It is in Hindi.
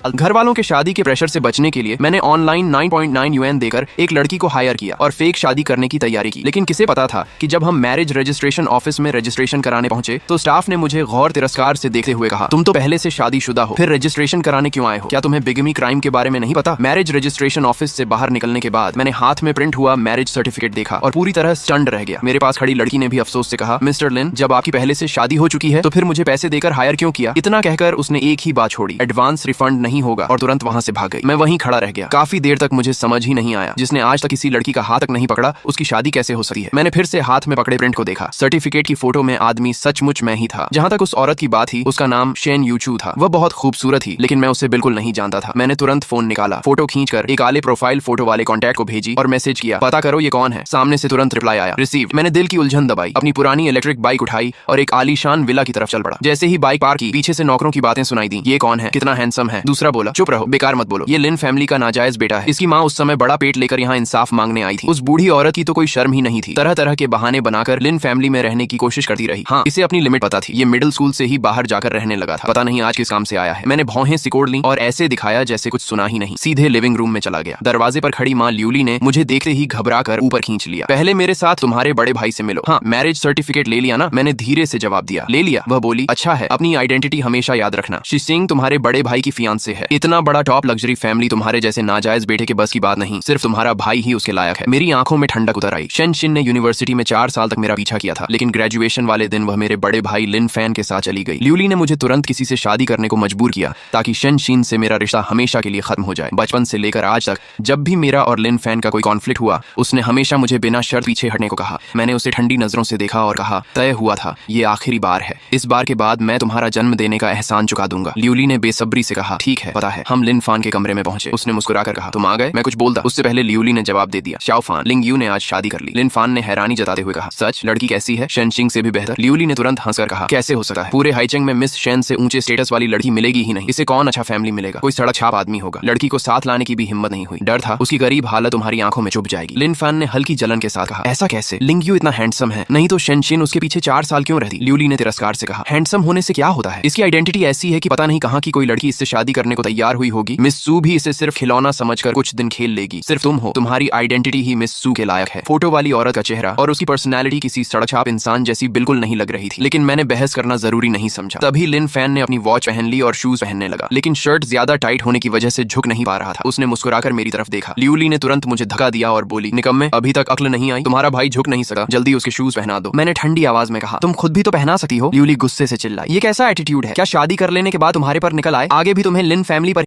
घर वालों के शादी के प्रेशर से बचने के लिए मैंने ऑनलाइन 9.9 यूएन देकर एक लड़की को हायर किया और फेक शादी करने की तैयारी की। लेकिन किसे पता था कि जब हम मैरिज रजिस्ट्रेशन ऑफिस में रजिस्ट्रेशन कराने पहुंचे तो स्टाफ ने मुझे गौर तिरस्कार से देखते हुए कहा, तुम तो पहले से शादीशुदा हो, फिर रजिस्ट्रेशन कराने क्यों आए हो? क्या तुम्हें बिगमी क्राइम के बारे में नहीं पता? मैरिज रजिस्ट्रेशन ऑफिस से बाहर निकलने के बाद मैंने हाथ में प्रिंट हुआ मैरिज सर्टिफिकेट देखा और पूरी तरह स्टन्ड रह गया। मेरे पास खड़ी लड़की ने भी अफसोस से कहा, मिस्टर लिन, जब आपकी पहले से शादी हो चुकी है तो फिर मुझे पैसे देकर हायर क्यों किया? इतना कहकर उसने एक ही बात छोड़ी, एडवांस रिफंड नहीं होगा, और तुरंत वहां से भाग गई। मैं वहीं खड़ा रह गया। काफी देर तक मुझे समझ ही नहीं आया, जिसने आज तक किसी लड़की का हाथ तक नहीं पकड़ा उसकी शादी कैसे हो सकती है। मैंने फिर से हाथ में पकड़े प्रिंट को देखा। सर्टिफिकेट की फोटो में आदमी सचमुच मैं ही था। जहां तक उस औरत की बात थी, उसका नाम शेन यूचू था। वह बहुत खूबसूरत थी, लेकिन मैं उसे बिल्कुल नहीं जानता था। मैंने तुरंत फोन निकाला, फोटो खींचकर एक आले प्रोफाइल फोटो वाले कॉन्टैक्ट को भेजी और मैसेज किया, पता करो ये कौन है। सामने से तुरंत रिप्लाई आया, रिसीव। मैंने दिल की उलझन दबाई, अपनी पुरानी इलेक्ट्रिक बाइक उठाई और एक आलीशान विला की तरफ चल पड़ा। जैसे ही बाइक पार्क की, पीछे से नौकरों की बातें सुनाई दी, ये कौन है, कितना हैंडसम है। दूसरा बोला, चुप रहो, बेकार मत बोलो, ये लिन फैमिली का नाजायज बेटा है। इसकी माँ उस समय बड़ा पेट लेकर यहाँ इंसाफ मांगने आई थी। उस बूढ़ी औरत की तो कोई शर्म ही नहीं थी। तरह तरह के बहाने बनाकर लिन फैमिली में रहने की कोशिश करती रही। हाँ, इसे अपनी लिमिट पता थी। ये मिडिल स्कूल से ही बाहर जाकर रहने लगा था। पता नहीं आज किस काम से आया है। मैंने भौहें सिकोड़ ली और ऐसे दिखाया जैसे कुछ सुना ही नहीं। सीधे लिविंग रूम में चला गया। दरवाजे पर खड़ी माँ ल्यूली ने मुझे देखते ही घबरा कर ऊपर खींच लिया। पहले मेरे साथ तुम्हारे बड़े भाई से मिलो। हाँ, मैरिज सर्टिफिकेट ले लिया ना? मैंने धीरे से जवाब दिया, ले लिया। वह बोली, अच्छा है, अपनी आइडेंटिटी हमेशा याद रखना। शी सिंह तुम्हारे बड़े भाई की फियांसे है। इतना बड़ा टॉप लग्जरी फैमिली तुम्हारे जैसे नाजायज बेटे के बस की बात नहीं। सिर्फ तुम्हारा भाई ही उसके लायक है। मेरी आंखों में ठंडक उतर आई। शेन शिन ने यूनिवर्सिटी में 4 साल तक मेरा पीछा किया था, लेकिन ग्रेजुएशन वाले दिन वह मेरे बड़े भाई लिन फैन के साथ चली गई। ल्यूली ने मुझे तुरंत किसी से शादी करने को मजबूर किया ताकि शेन शिन से मेरा रिश्ता हमेशा के लिए खत्म हो जाए। बचपन से लेकर आज तक जब भी मेरा और लिन फैन का कोई कॉन्फ्लिक्ट हुआ, उसने हमेशा मुझे बिना शर्त पीछे हटने को कहा। मैंने उसे ठंडी नजरों से देखा और कहा, तय हुआ था, ये आखिरी बार है। इस बार के बाद मैं तुम्हारा जन्म देने का एहसान चुका दूंगा। ल्यूली ने बेसब्री से कहा, ठीक है, पता है। हम लिन फान के कमरे में पहुंचे। उसने मुस्कुराकर कहा, तुम आ गए? मैं कुछ बोलता उससे पहले ल्यूली ने जवाब दे दिया, शाओ फान, लिंग यू ने आज शादी कर ली। लिन फान ने हैरानी जताते हुए कहा, सच? लड़की कैसी है? शेन शिंग से भी बेहतर। ल्यूली ने तुरंत हंसकर कहा, कैसे हो सकता है? पूरे हाईचेंग में मिस शेन से ऊंचे स्टेटस वाली लड़की मिलेगी ही नहीं। इसे कौन अच्छा फैमिली मिलेगा? कोई सड़क छाप आदमी होगा। लड़की को साथ लाने की भी हिम्मत नहीं हुई। डर था उसकी गरीब हालत तुम्हारी आंखों में चुभ जाएगी। लिन फान ने हल्की जलन के साथ कहा, ऐसा कैसे? लिंग यू इतना हैंडसम है, नहीं तो शेन शिन उसके पीछे 4 साल क्यों रहती? ल्यूली ने तिरस्कार से कहा, हैंडसम होने से क्या होता है? इसकी आइडेंटिटी ऐसी है कि पता नहीं कहां की कोई लड़की इससे शादी करने को तैयार हुई होगी। मिस सू भी इसे सिर्फ खिलौना समझकर कुछ दिन खेल लेगी। सिर्फ तुम हो, तुम्हारी आइडेंटिटी ही मिस सू के लायक है। फोटो वाली औरत का चेहरा और उसकी पर्सनैलिटी किसी सड़क छाप इंसान जैसी बिल्कुल नहीं लग रही थी, लेकिन मैंने बहस करना जरूरी नहीं समझा। तभी लिन फैन ने अपनी वॉच पहन ली और शूज पहनने लगा, लेकिन शर्ट ज्यादा टाइट होने की वजह से झुक नहीं पा रहा था। उसने मुस्कुराकर मेरी तरफ देखा। ल्यूली ने तुरंत मुझे धक्का दिया और बोली, निकम्मे, अभी तक अक्ल नहीं आई? तुम्हारा भाई झुक नहीं सका, जल्दी उसके शूज पहना दो। मैंने ठंडी आवाज में कहा, तुम खुद भी तो पहना सकती हो। ल्यूली गुस्से से चिल्लाई, ये कैसा एटीट्यूड है? क्या शादी कर लेने के बाद तुम्हारे पर निकल आए? आगे भी तुम्हें लिन फैमिली पर